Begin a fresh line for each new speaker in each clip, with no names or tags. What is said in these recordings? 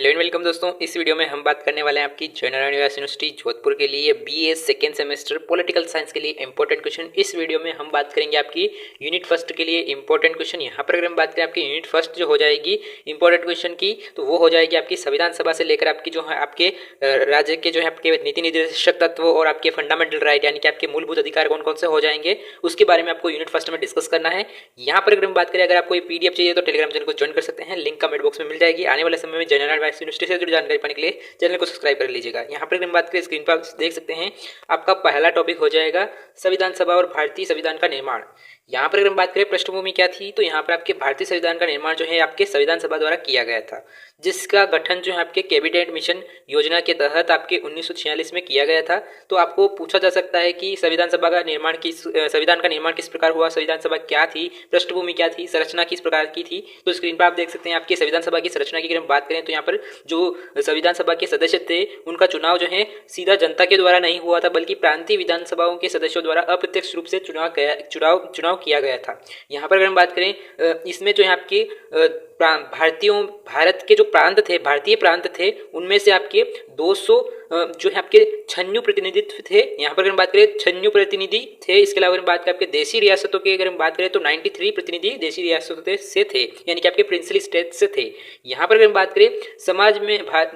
Hello and welcome दोस्तों। इस video में हम बात करने वाले हैं आपकी जनरल यूनिवर्सिटी जोधपुर के लिए BA second semester political science के लिए इंपॉर्टेंट क्वेश्चन। इस वीडियो में हम बात करेंगे आपकी यूनिट फर्स्ट के लिए इंपॉर्टेंट क्वेश्चन। यहाँ पर अगर हम बात करें आपकी यूनिट फर्स्ट जो हो जाएगी इंपॉर्टेंट क्वेश्चन की, तो वो हो जाएगी आपकी संविधान सभा से लेकर आपकी जो है आपके राज्य के जो है आपके नीति निर्देशक तत्व और आपके फंडामेंटल राइट यानी कि आपके मूलभूत अधिकार कौन कौन से हो जाएंगे, उसके बारे में आपको यूनिट फर्स्ट में डिस्कस करना है। यहाँ पर अगर हम बात करें, अगर आपको पीडीएफ चाहिए तो टेलीग्राम चैनल को ज्वाइन कर सकते हैं, लिंक कमेंट बॉक्स में मिल जाएगी। आने वाले समय में जनरल यूनिवर्सिटी से जुड़ी जानकारी पाने के लिए चैनल को सब्सक्राइब कर लीजिएगा। यहाँ पर हम बात करें, स्क्रीन पर आप देख सकते हैं आपका पहला टॉपिक हो जाएगा संविधान सभा और भारतीय संविधान का निर्माण। यहाँ पर अगर हम बात करें पृष्ठभूमि क्या थी, तो यहाँ पर आपके भारतीय संविधान का निर्माण जो है आपके संविधान सभा द्वारा किया गया था, जिसका गठन जो है आपके कैबिनेट मिशन योजना के तहत आपके 1946 में किया गया था। तो आपको पूछा जा सकता है कि संविधान का निर्माण किस प्रकार हुआ, संविधान सभा क्या थी, पृष्ठभूमि क्या थी, संरचना किस प्रकार की थी। तो स्क्रीन पर आप देख सकते हैं आपके संविधान सभा की संरचना की अगर हम बात करें तो यहाँ पर जो संविधान सभा के सदस्य थे उनका चुनाव जो है सीधा जनता के द्वारा नहीं हुआ था, बल्कि प्रांतीय विधानसभाओं के सदस्यों द्वारा अप्रत्यक्ष रूप से चुनाव किया गया था। यहाँ पर अगर हम बात करें, इसमें जो है आपके भारत के जो भारतीय प्रांत थे, उनमें से आपके 200 जो है आपके 96 प्रतिनिधित्व थे। यहाँ पर अगर हम बात करें 96 प्रतिनिधि थे। इसके अलावा अगर हम बात करें आपके देशी रियासतों के अगर हम बात करें तो 93 प्रतिनिधि देशी रियासतों से थे, यानी कि आपके प्रिंसली स्टेट से थे। यहाँ पर अगर हम बात करें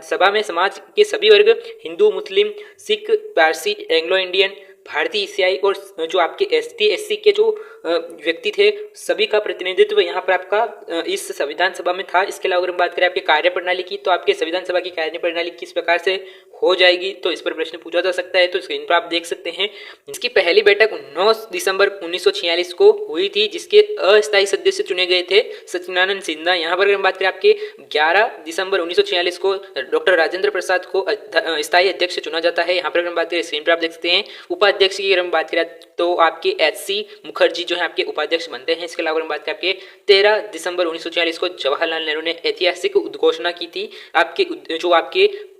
सभा में समाज के सभी वर्ग, हिंदू, मुस्लिम, सिख, पारसी, एंग्लो इंडियन, भारतीय ईसाई और जो आपके एसटी एससी के जो व्यक्ति थे, सभी का प्रतिनिधित्व यहाँ पर आपका इस संविधान सभा में था। इसके अलावा अगर हम बात करें आपके कार्यप्रणाली की, तो आपके संविधान सभा की कार्यप्रणाली किस प्रकार से हो जाएगी, तो इस पर प्रश्न पूछा जा सकता है। तो स्क्रीन पर आप देख सकते हैं इसकी पहली बैठक 9 दिसंबर 1946 को हुई थी, जिसके अस्थायी सदस्य चुने गए थे सचिदानंद सिन्हा। यहाँ पर अगर हम बात करें आपके 11 दिसंबर 1946 को डॉक्टर राजेंद्र प्रसाद को स्थायी अध्यक्ष चुना जाता है। यहाँ पर अगर हम बात करें, स्क्रीन पर आप देख सकते हैं उपाध्यक्ष की अगर हम बात करें तो आपके एच.सी. मुखर्जी जो है आपके उपाध्यक्ष बनते हैं। इसके अलावा हम बात करें आपके 13 दिसंबर 1946 को जवाहरलाल नेहरू ने ऐतिहासिक उद्घोषणा की थी, आपके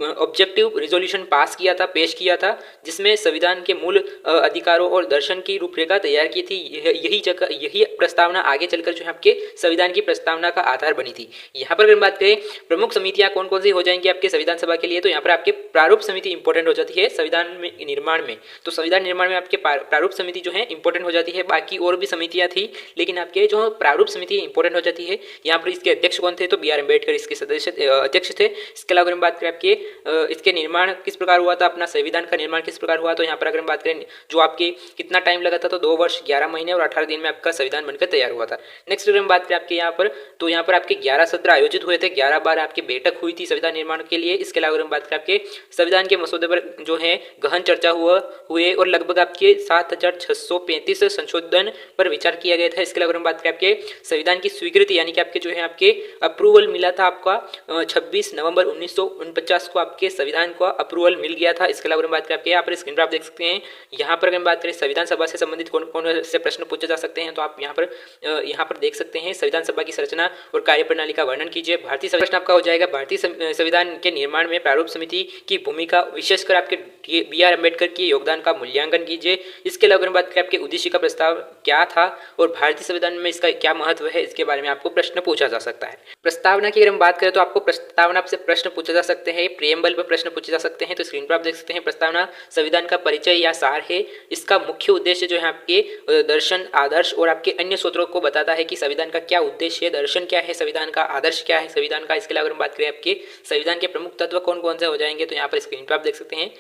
ऑब्जेक्टिव रिजोल्यूशन पेश किया था, जिसमें संविधान के मूल अधिकारों और दर्शन की रूपरेखा तैयार की थी। यही प्रस्तावना आगे चलकर जो है आपके संविधान की प्रस्तावना का आधार बनी थी। यहाँ पर अगर हम बात करें प्रमुख समितियां कौन कौन सी हो जाएंगी आपके संविधान सभा के लिए, तो यहाँ पर आपके प्रारूप समिति इंपॉर्टेंट हो जाती है संविधान में निर्माण में। तो संविधान निर्माण में आपके प्रारूप समिति जो है इंपॉर्टेंट हो जाती है। बाकी और भी समितियां थी, लेकिन आपके जो प्रारूप समिति इंपॉर्टेंट हो जाती है। यहाँ पर इसके अध्यक्ष कौन थे, तो बी आर अम्बेडकर इसके अध्यक्ष थे। इसके अलावा अगर हम बात करें आपके इसके निर्माण किस प्रकार हुआ था, अपना संविधान का निर्माण किस प्रकार हुआ, तो यहाँ पर अगर हम बात करें जो आपके कितना टाइम लगा था, तो 2 वर्ष 11 महीने और 18 दिन में आपका संविधान बनकर तैयार हुआ था। नेक्स्ट अगर हम बात करें आपके यहाँ पर, तो यहाँ पर आपके 11 सत्र आयोजित हुए थे, 11 बार आपकी बैठक हुई थी संविधान निर्माण के लिए। इसके अलावा अगर हम बात करें आपके संविधान के मसौदे पर जो है गहन चर्चा हुए और लगभग आपके 7635 संशोधन पर विचार किया गया था। इसके अलावा हम बात करें आपके संविधान की स्वीकृति यानी कि आपके जो है आपके अप्रूवल मिला था आपका 26 नवंबर 1949 को आपके संविधान का अप्रूवल मिल गया था। इसके अलावा हम बात करें आपके यहाँ पर स्क्रीन पर आप देख सकते हैं, यहाँ पर अगर हम बात करें संविधान सभा से संबंधित कौन कौन से प्रश्न पूछे जा सकते हैं, तो आप यहाँ पर देख सकते हैं संविधान सभा की संरचना और कार्यप्रणाली का वर्णन कीजिए। भारतीय प्रश्न आपका हो जाएगा भारतीय संविधान के निर्माण में प्रारूप समिति की भूमिका, विशेषकर आपके बी आर अम्बेडकर के योगदान का मूल्यांकन कीजिए। इसके अलावा अगर बात करें आपके उद्देश्य का प्रस्ताव क्या था और भारतीय संविधान में इसका क्या महत्व है, इसके बारे में आपको प्रश्न पूछा जा सकता है। प्रस्तावना की अगर हम बात करें तो आपको प्रस्तावना से प्रश्न पूछे जा सकते हैं, प्रियम्बल पर प्रश्न पूछे जा सकते हैं। तो स्क्रीन पर आप देख सकते हैं प्रस्तावना संविधान का परिचय या सार है। इसका मुख्य उद्देश्य जो है आपके दर्शन, आदर्श और आपके अन्य सूत्रों को बताता है कि संविधान का क्या उद्देश्य है, दर्शन क्या है संविधान का, आदर्श क्या है संविधान का। इसके अलावा हम बात करें आपके संविधान के प्रमुख तत्व कौन कौन से हो जाएंगे, तो यहाँ पर स्क्रीन पर आप देख सकते हैं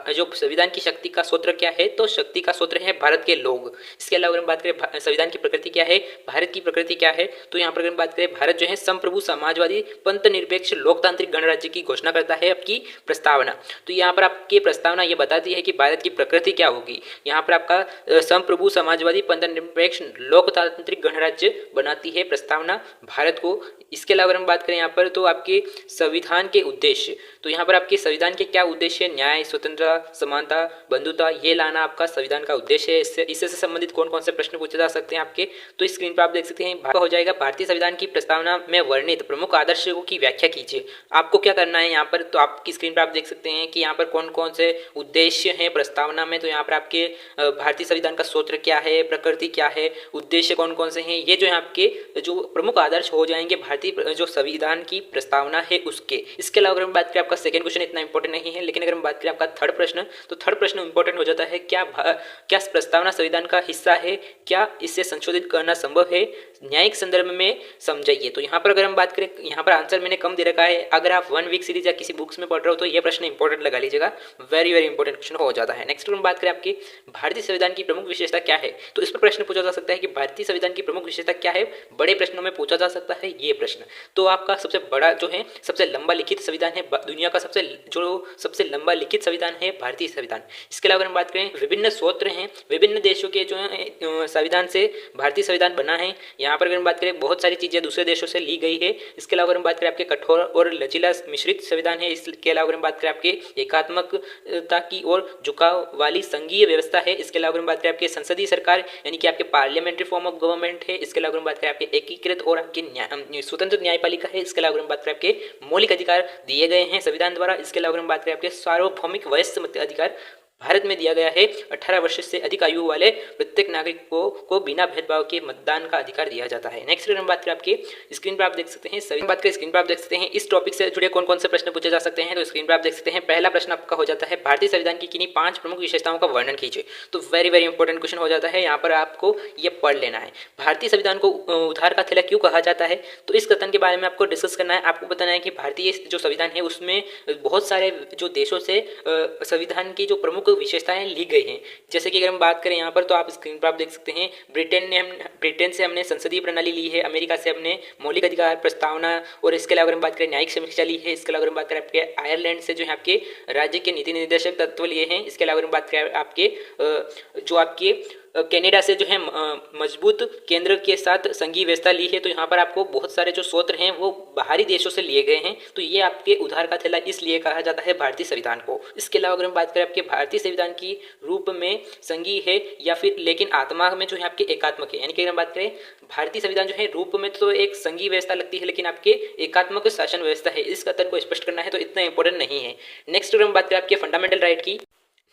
जो संविधान की शक्ति का सूत्र क्या है, तो शक्ति का सूत्र है भारत के लोग। इसके अलावा हम बात करें संविधान की प्रकृति क्या है, भारत की प्रकृति क्या है, तो यहाँ पर हम बात करें भारत जो है संप्रभु समाजवादी पंथ निरपेक्ष लोकतांत्रिक गणराज्य की घोषणा करता है आपकी प्रस्तावना। तो यहाँ पर आपकी प्रस्तावना ये बताती है कि भारत की प्रकृति क्या होगी। यहाँ पर आपका संप्रभु समाजवादी पंथ निरपेक्ष लोकतांत्रिक गणराज्य बनाती है प्रस्तावना भारत को। इसके अलावा हम बात करें यहाँ पर तो आपके संविधान के उद्देश्य, तो यहाँ पर आपके संविधान के क्या उद्देश्य, न्याय, स्वतंत्रता, समानता, बंधुता, ये लाना आपका संविधान का उद्देश्य है। इससे संबंधित कौन कौन से प्रश्न पूछे जा सकते हैं आपके, तो इस स्क्रीन पर आप देख सकते हैं हो जाएगा भारतीय संविधान की प्रस्तावना में वर्णित प्रमुख आदर्शों की व्याख्या कीजिए। आपको क्या करना है यहाँ पर, तो आपकी स्क्रीन पर आप देख सकते हैं कि यहाँ पर कौन कौन से उद्देश्य हैं प्रस्तावना में। तो यहाँ पर आपके भारतीय संविधान का सूत्र क्या है, प्रकृति क्या है, उद्देश्य कौन कौन से हैं, ये जो है आपके जो प्रमुख आदर्श हो जाएंगे भारतीय जो संविधान की प्रस्तावना है उसके। इसके अलावा अगर हम बात करें, आपका सेकंड क्वेश्चन इतना इंपॉर्टेंट नहीं है, लेकिन अगर हम बात करें आपका थर्ड प्रश्न, तो थर्ड प्रश्न इंपॉर्टेंट हो जाता है। क्या प्रस्तावना संविधान का हिस्सा है, क्या इसे संशोधित करना संभव है, न्यायिक संदर्भ में समझाइए। तो यहाँ पर अगर हम बात करें, यहाँ पर आंसर मैंने कम दे रखा है। अगर आप 1 वीक सीरीज या किसी बुक्स में पढ़ रहे हो तो ये प्रश्न इंपॉर्टेंट लगा लीजिएगा, वेरी वेरी इंपॉर्टेंट क्वेश्चन हो जाता है। नेक्स्ट हम बात करें आपकी भारतीय संविधान की प्रमुख विशेषता क्या है, तो इस पर प्रश्न पूछा जा सकता है कि भारतीय संविधान की प्रमुख विशेषता क्या है, बड़े प्रश्नों में पूछा जा सकता है ये प्रश्न। तो आपका सबसे बड़ा जो है सबसे लंबा लिखित संविधान है, दुनिया का सबसे लंबा लिखित संविधान है भारतीय संविधान। इसके अलावा हम बात करें, विभिन्न सूत्र हैं, विभिन्न देशों के जो है संविधान से भारतीय संविधान बना है। यहाँ पर अगर हम बात करें, बहुत सारी चीजें दूसरे देशों से ली गई है। इसके अलावा अगर हम बात करें आपके कठोर और लचीला मिश्रित संविधान है। इसके अलावा अगर हम बात करें आपके एकात्मकता की ओर झुकाव वाली संघीय व्यवस्था है। इसके अलावा अगर हम बात करें आपके संसदीय सरकार यानी कि आपके पार्लियामेंट्री फॉर्म ऑफ गवर्नमेंट है। इसके अलावा अगर हम बात करें आपके एकीकृत और आपके स्वतंत्र न्यायपालिका है। इसके अलावा अगर हम बात करें आपके मौलिक अधिकार दिए गए हैं संविधान द्वारा। इसके अलावा अगर हम बात करें आपके सार्वभौमिक वयस्क अधिकार भारत में दिया गया है। 18 वर्ष से अधिक आयु वाले प्रत्येक नागरिक को बिना भेदभाव के मतदान का अधिकार दिया जाता है। नेक्स्ट हम बात करें, आपकी स्क्रीन पर आप देख सकते हैं, सभी बात करें स्क्रीन पर आप देख सकते हैं इस टॉपिक से जुड़े कौन कौन से प्रश्न पूछे जा सकते हैं। तो स्क्रीन पर आप देख सकते हैं पहला प्रश्न आपका हो जाता है, भारतीय संविधान की किन्हीं 5 प्रमुख विशेषताओं का वर्णन कीजिए। तो वेरी वेरी इंपॉर्टेंट क्वेश्चन हो जाता है, यहाँ पर आपको ये पढ़ लेना है। भारतीय संविधान को उधार का थैला क्यों कहा जाता है, तो इस कथन के बारे में आपको डिस्कस करना है। आपको बताना है कि भारतीय जो संविधान है उसमें बहुत सारे जो देशों से संविधान की जो प्रमुख विशेषताएं ली गई हैं। जैसे कि अगर हम बात करें यहाँ पर, तो आप स्क्रीन पर आप देख सकते हैं ब्रिटेन से हमने संसदीय प्रणाली ली है, अमेरिका से हमने मौलिक अधिकार प्रस्तावना, और इसके अलावा अगर हम बात करें न्यायिक समीक्षा ली है। इसके अलावा अगर हम बात करें आपके आयरलैंड से जो है आपके राज्य के नीति निर्देशक तत्व लिए हैं। इसके अलावा अगर हम बात करें आपके जो आपके कनाडा से जो है मजबूत केंद्र के साथ संघीय व्यवस्था ली है। तो यहाँ पर आपको बहुत सारे जो सूत्र हैं वो बाहरी देशों से लिए गए हैं। तो ये आपके उधार का थैला इसलिए कहा जाता है भारतीय संविधान को। इसके अलावा अगर हम बात करें आपके भारतीय संविधान की रूप में संघीय है या फिर लेकिन आत्मा में जो है आपके एकात्मक है, यानी कि अगर हम बात करें भारतीय संविधान जो है रूप में तो एक संघीय व्यवस्था लगती है लेकिन आपके एकात्मक शासन व्यवस्था है। इस कथन को स्पष्ट करना है, तो इतना इंपॉर्टेंट नहीं है। नेक्स्ट अगर हम बात करें आपके फंडामेंटल राइट की,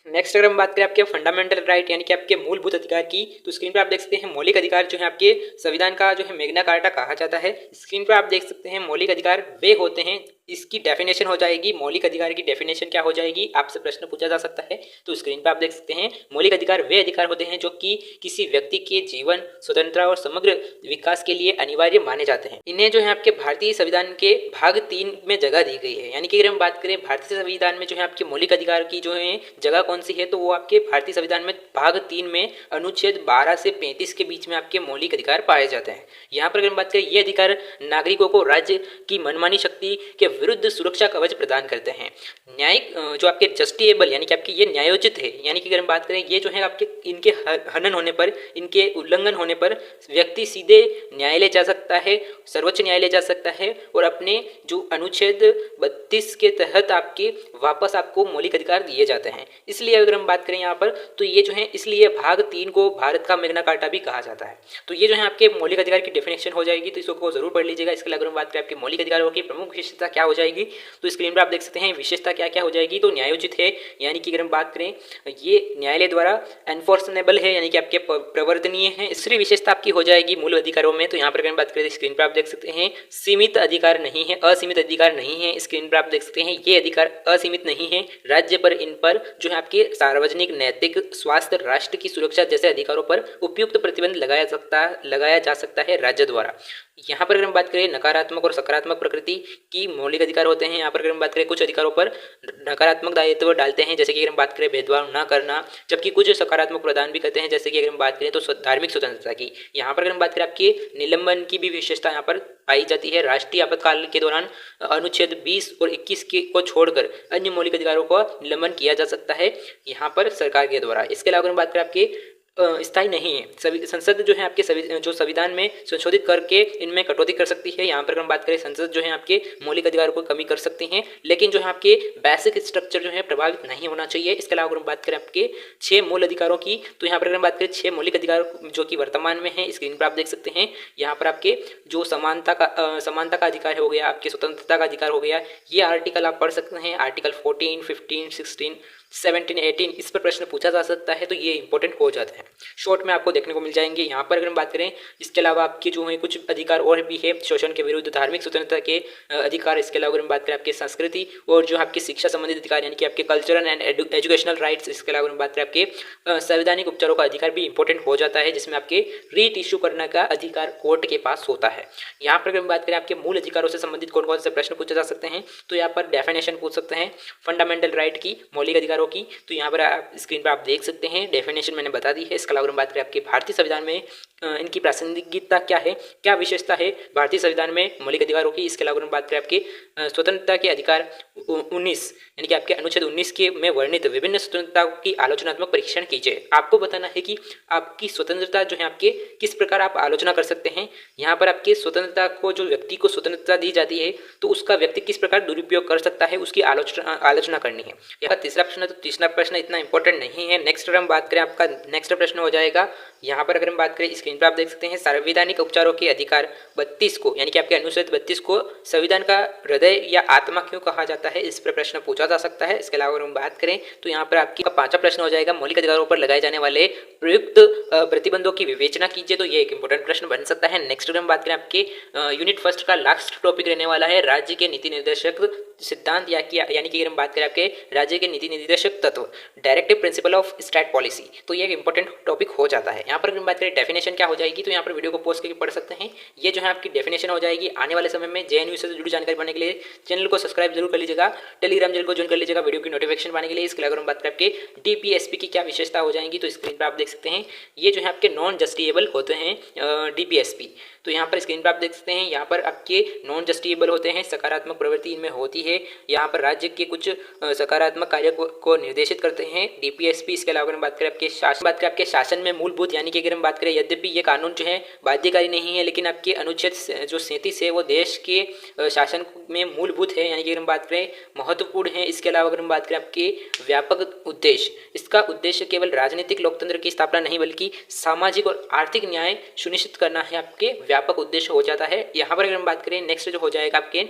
नेक्स्ट अगर हम बात करें आपके फंडामेंटल राइट यानी कि आपके मूलभूत अधिकार की, तो स्क्रीन पर आप देख सकते हैं मौलिक अधिकार जो है आपके संविधान का जो है मैग्ना कार्टा कहा जाता है। स्क्रीन पर आप देख सकते हैं मौलिक अधिकार वे होते हैं, इसकी डेफिनेशन हो जाएगी, मौलिक अधिकार की डेफिनेशन क्या हो जाएगी, आपसे प्रश्न पूछा जा सकता है। तो स्क्रीन पर आप देख सकते हैं मौलिक अधिकार वे अधिकार होते हैं जो कि किसी व्यक्ति के जीवन, स्वतंत्रता और समग्र विकास के लिए अनिवार्य माने जाते हैं। इन्हें जो है आपके भारतीय संविधान के भाग 3 में जगह दी गई है। यानी कि अगर हम बात करें भारतीय संविधान में जो है आपके मौलिक अधिकार की जो है जगह कौन सी है, तो वो आपके भारतीय संविधान में भाग 3 में अनुच्छेद 12 से 35 के बीच में आपके मौलिक अधिकार पाए जाते हैं। यहाँ पर अगर हम बात करें, ये अधिकार नागरिकों को राज्य की मनमानी शक्ति के विरुद्ध सुरक्षा कवच प्रदान करते हैं। न्यायिक जो आपके जस्टिएबल यानी कि आपके ये न्यायोचित है, यानी कि अगर हम बात करें ये जो है आपके इनके हनन होने पर, इनके उल्लंघन होने पर व्यक्ति सीधे न्यायालय जा सकता है, सर्वोच्च न्यायालय जा सकता है और अपने जो अनुच्छेद 32 के तहत आपके वापस आपको मौलिक अधिकार दिए जाते हैं। इसलिए अगर हम बात करें यहाँ पर, तो ये जो है इसलिए भाग 3 को भारत का मैग्ना कार्टा भी कहा जाता है। तो ये जो है आपके मौलिक अधिकार की डेफिनेशन हो जाएगी, तो इसको जरूर पढ़ लीजिएगा। इसके अलावा अगर हम बात करें आपके मौलिक अधिकारों की प्रमुख विशेषता क्या हो जाएगी, तो स्क्रीन पर आप देख सकते हैं विशेषता क्या क्या हो जाएगी। तो न्यायोचित है, यानी कि अगर हम बात करें ये न्यायालय द्वारा एनफोर्सनेबल है, यानी कि आपके प्रवर्तनीय है। इसकी विशेषता आपकी हो जाएगी मूल अधिकारों में। तो यहाँ पर अगर हम बात करें स्क्रीन पर आप देख सकते हैं सीमित अधिकार नहीं है, असीमित अधिकार नहीं है। स्क्रीन पर आप देख सकते हैं ये अधिकार असीमित नहीं है, राज्य पर इन पर जो है आपके सार्वजनिक, नैतिक, स्वास्थ्य, राष्ट्र की सुरक्षा जैसे अधिकारों पर उपयुक्त प्रतिबंध लगाया जा सकता है राज्य द्वारा। यहाँ पर अगर हम बात करें नकारात्मक और सकारात्मक प्रकृति की मौलिक अधिकार होते हैं। यहाँ पर अगर हम बात करें कुछ अधिकारों पर नकारात्मक दायित्व डालते हैं, जैसे कि अगर हम बात करें भेदभाव न करना, जबकि कुछ सकारात्मक प्रदान भी करते हैं, जैसे कि अगर हम बात करें तो धार्मिक स्वतंत्रता की। यहाँ पर अगर हम बात करें आपकी निलंबन की भी विशेषता यहाँ पर पाई जाती है। राष्ट्रीय आपातकाल के दौरान अनुच्छेद 20 और 21 को छोड़कर अन्य मौलिक अधिकारों का निलंबन किया जा सकता है यहाँ पर सरकार के द्वारा। इसके अलावा अगर हम बात करें आपके स्थायी नहीं है। सभी संसद जो है आपके जो संविधान में संशोधित करके इनमें कटौती कर सकती है। यहाँ पर अगर हम बात करें, संसद जो है आपके मौलिक अधिकारों को कमी कर सकती हैं, लेकिन जो है आपके बेसिक स्ट्रक्चर जो है प्रभावित नहीं होना चाहिए। इसके अलावा अगर हम बात करें आपके 6 मूल अधिकारों की, तो यहाँ पर अगर हम बात करें 6 मौलिक अधिकार जो कि वर्तमान में है, स्क्रीन पर आप देख सकते हैं। यहाँ पर आपके जो समानता का अधिकार हो गया, आपके स्वतंत्रता का अधिकार हो गया, ये आर्टिकल आप पढ़ सकते हैं। आर्टिकल 14, 15, 16, 17, 18 इस पर प्रश्न पूछा जा सकता है, तो ये इंपॉर्टेंट हो जाता है। शॉर्ट में आपको देखने को मिल जाएंगे। यहाँ पर अगर हम बात करें, इसके अलावा आपके जो है कुछ अधिकार और भी है, शोषण के विरुद्ध, धार्मिक स्वतंत्रता के अधिकार। इसके अलावा अगर हम बात करें आपके संस्कृति और जो आपकी शिक्षा संबंधित अधिकार, यानी कि आपके कल्चरल एंड एजुकेशनल राइट्स। इसके अलावा अगर हम बात करें आपके संवैधानिक उपचारों का अधिकार भी इंपॉर्टेंट हो जाता है, जिसमें आपके रीट इश्यू करने का अधिकार कोर्ट के पास होता है। यहाँ पर अगर हम बात करें आपके मूल अधिकारों से संबंधित कौन कौन से प्रश्न पूछे जा सकते हैं, तो यहाँ पर डेफिनेशन पूछ सकते हैं फंडामेंटल राइट की, मौलिक अधिकारों की। तो यहाँ पर आप स्क्रीन पर आप देख सकते हैं, डेफिनेशन मैंने बता दी है। इसके अलावा हम बात करें आपके भारतीय संविधान में इनकी प्रासंगिकता क्या है, क्या विशेषता है भारतीय संविधान में मौलिक अधिकारों की। इसके अलावा हम बात करें आपके स्वतंत्रता के अधिकार 19, यानी कि आपके अनुच्छेद 19 के में वर्णित विभिन्न स्वतंत्रताओं की आलोचनात्मक परीक्षण कीजिए। आपको बताना है कि आपकी स्वतंत्रता जो है आपके किस प्रकार आप आलोचना कर सकते हैं। यहाँ पर आपके स्वतंत्रता को, जो व्यक्ति को स्वतंत्रता दी जाती है, तो उसका व्यक्ति किस प्रकार दुरुपयोग कर सकता है, उसकी आलोचना करनी है। यहाँ तीसरा प्रश्न, तो तीसरा प्रश्न इतना इंपॉर्टेंट नहीं है। नेक्स्ट अगर हम बात करें, आपका नेक्स्ट प्रश्न हो जाएगा, यहाँ पर अगर हम बात करें, स्क्रीन पर आप देख सकते हैं, संवैधानिक उपचारों के अधिकार 32 को, यानी कि आपके अनुच्छेद 32 को संविधान का हृदय या आत्मा क्यों कहा जाता है, इस पर प्रश्न पूछा जा सकता है। इसके अलावा अगर हम बात करें, तो यहाँ पर आपकी पांचवा प्रश्न हो जाएगा, मौलिक अधिकारों पर लगाए जाने वाले प्रयुक्त प्रतिबंधों की विवेचना कीजिए। तो ये एक इंपॉर्टेंट प्रश्न बन सकता है। नेक्स्ट अगर हम बात करें, आपके यूनिट फर्स्ट का लास्ट टॉपिक रहने वाला है राज्य के नीति निर्देशक सिद्धांत, यानी कि अगर हम बात करें आपके राज्य के नीति निर्देशक तत्व, directive principle of state policy, तो ये एक इंपॉर्टेंट टॉपिक हो जाता है। यहाँ पर अगर हम बात करें डेफिनेशन क्या हो जाएगी, तो यहाँ पर वीडियो को पॉज करके पढ़ सकते हैं। ये जो है आपकी डेफिनेशन हो जाएगी। आने वाले समय में जेएनयू से जुड़ी जानकारी पाने के लिए चैनल को सब्सक्राइब जरूर कर लीजिएगा, टेलीग्राम चैनल को ज्वाइन कर लीजिएगा वीडियो की नोटिफिकेशन पाने के लिए। इसके अगर हम बात करें आपके डीपीएसपी की क्या विशेषता हो जाएंगी, तो स्क्रीन पर आप देख सकते हैं, ये जो है आपके नॉन जस्टिएबल होते हैं डीपीएसपी। तो यहाँ पर स्क्रीन पर आप देख सकते हैं, यहाँ पर आपके नॉन जस्टिएबल होते हैं, सकारात्मक प्रवृत्ति इनमें होती है। यहाँ पर राज्य के कुछ सकारात्मक कार्य को निर्देशित करते हैं डीपीएसपी। इसके अलावा हम बात करें आपके शासन में मूलभूत, यानी कि अगर हम बात करें, यद्यपि ये कानून जो है बाध्यकारी नहीं है, लेकिन आपके अनुच्छेद जो 37 है वो देश के शासन में मूलभूत है, यानी कि अगर हम बात करें महत्वपूर्ण है। इसके अलावा अगर हम बात करें आपके व्यापक उद्देश्य, इसका उद्देश्य केवल राजनीतिक लोकतंत्र की स्थापना नहीं, बल्कि सामाजिक और आर्थिक न्याय सुनिश्चित करना है, आपके व्यापक उद्देश्य हो जाता है। यहाँ पर अगर हम बात करें, नेक्स्ट जो हो जाएगा आपके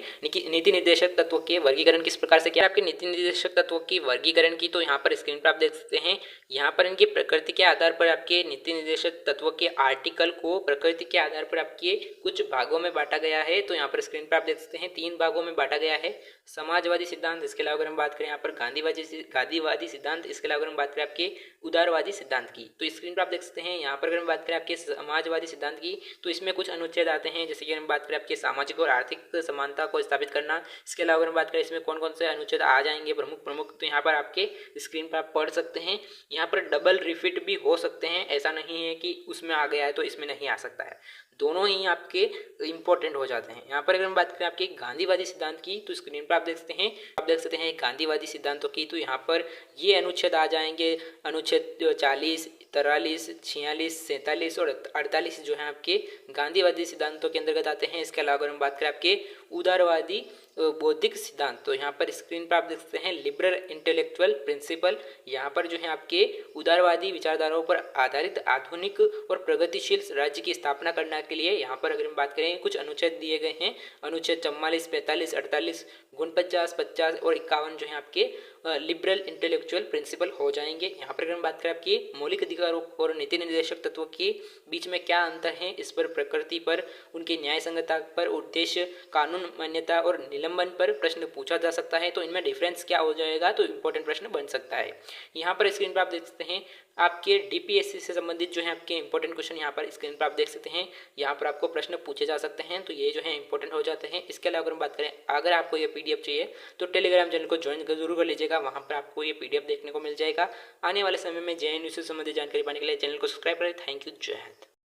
नीति निर्देशक तत्वों के वर्गीकरण किस प्रकार से किया, आपके नीति निर्देशक तत्वों की वर्गीकरण की। तो यहाँ पर स्क्रीन पर आप देख सकते हैं, यहाँ पर इनकी प्रकृति के आधार पर आपके नीति निर्देशक तत्वों के आर्टिकल को प्रकृति के आधार पर आपके कुछ भागों में बांटा गया है। तो यहाँ पर स्क्रीन पर आप देख सकते हैं 3 भागों में बांटा गया है। समाजवादी सिद्धांत, इसके अलावा अगर हम बात करें यहाँ पर गांधीवादी सिद्धांत, इसके अलावा अगर हम बात करें आपके उदारवादी सिद्धांत की। तो स्क्रीन पर आप देख सकते हैं, यहाँ पर अगर हम बात करें आपके समाजवादी सिद्धांत की, तो इसमें कुछ अनुच्छेद आते हैं, जैसे कि हम बात करें आपके सामाजिक और आर्थिक समानता को स्थापित करना। इसके अलावा अगर हम बात करें इसमें कौन कौन से अनुच्छेद आ जाएंगे प्रमुख, तो यहाँ पर आपके स्क्रीन पर आप पढ़ सकते हैं। यहाँ पर डबल रिफिट भी हो सकते हैं, ऐसा नहीं है कि उसमें आ गया है तो इसमें नहीं आ सकता है, दोनों ही आपके इंपॉर्टेंट हो जाते हैं। यहाँ पर अगर हम बात करें आपके गांधीवादी सिद्धांत की, तो स्क्रीन पर आप देख सकते हैं गांधीवादी सिद्धांतों की। तो यहाँ पर ये अनुच्छेद आ जाएंगे, अनुच्छेद 40, 43, 46, 47 और 48 जो है आपके गांधीवादी सिद्धांतों के अंतर्गत आते हैं। इसके अलावा अगर हम बात करें आपके उदारवादी बौद्धिक सिद्धांत, तो यहाँ पर स्क्रीन पर आप देख सकते हैं लिबरल इंटेलेक्चुअल प्रिंसिपल। यहाँ पर जो है आपके उदारवादी विचारधाराओं पर आधारित आधुनिक और प्रगतिशील राज्य की स्थापना करने के लिए यहाँ पर अगर हम बात करें कुछ अनुच्छेद दिए गए हैं, अनुच्छेद 44, 45, 48, 49, 50 और 51 जो है आपके लिबरल इंटेलेक्चुअल प्रिंसिपल हो जाएंगे। यहाँ पर अगर हम बात करें आपकी मौलिक अधिकारों और नीति निर्देशक तत्वों के बीच में क्या अंतर है, इस पर प्रकृति पर, उनकी न्याय संगतता पर, उद्देश्य, कानून मान्यता और निलंबन पर प्रश्न पूछा जा सकता है। तो इनमें डिफरेंस क्या हो जाएगा, तो इंपॉर्टेंट प्रश्न बन सकता है। यहाँ पर स्क्रीन पर आप देख सकते हैं आपके डीपीएससी से संबंधित जो है आपके इंपॉर्टेंट क्वेश्चन यहाँ पर स्क्रीन पर आप देख सकते हैं। यहाँ पर आपको प्रश्न पूछे जा सकते हैं, तो ये जो है इंपॉर्टेंट हो जाते हैं। इसके अलावा अगर हम बात करें, अगर आपको ये पीडीएफ चाहिए तो टेलीग्राम चैनल को ज्वाइन जरूर कर लीजिएगा, वहाँ पर आपको ये पीडीएफ देखने को मिल जाएगा। आने वाले समय में जेएनयू से संबंधित जानकारी पाने के लिए चैनल को सब्सक्राइब करें। थैंक यू, जय हिंद।